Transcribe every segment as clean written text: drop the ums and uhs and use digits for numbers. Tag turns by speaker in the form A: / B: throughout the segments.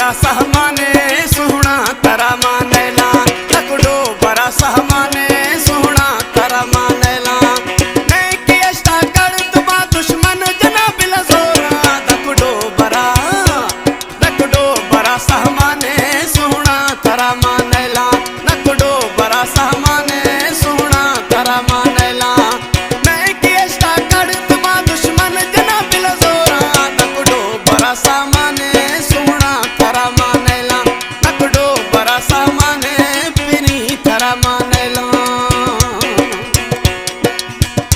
A: बरा सहमाने सोहना तरा मानेला तकड़ो बरा सहमाने सोहना तरा मानेला मैं की अष्टा कर तुमा दुश्मन जना बिला जोरा तकड़ो बरा सहमाने सोहना तरा मानेला तकड़ो बरा सहमाने सोहना तरा मानेला मैं की अष्टा कर तुमा दुश्मन जना बिला जोरा तकड़ो बरा सहमाने सोहना तरा मानेला तकड़ो बरा सहमाने पिनी तरा मानेला।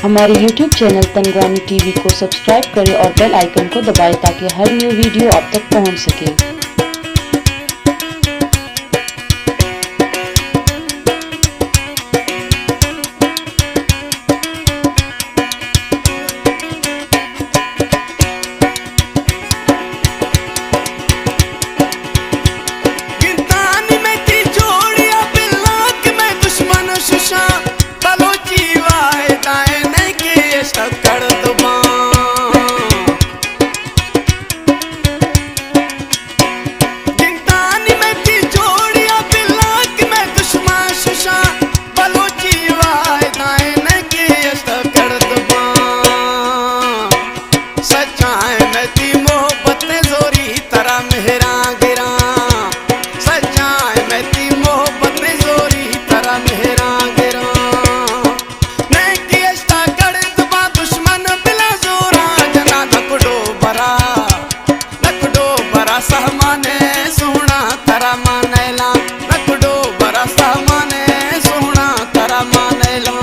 B: हमारे YouTube चैनल तंगवानी टीवी को सब्सक्राइब करें और बेल आइकन को दबाएं ताकि हर न्यू वीडियो आप तक पहुंच सके।
A: सहमाने सोहना तरा मानेला तकड़ो बरा सहमाने सोहना तरा मानेला।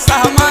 A: सहमा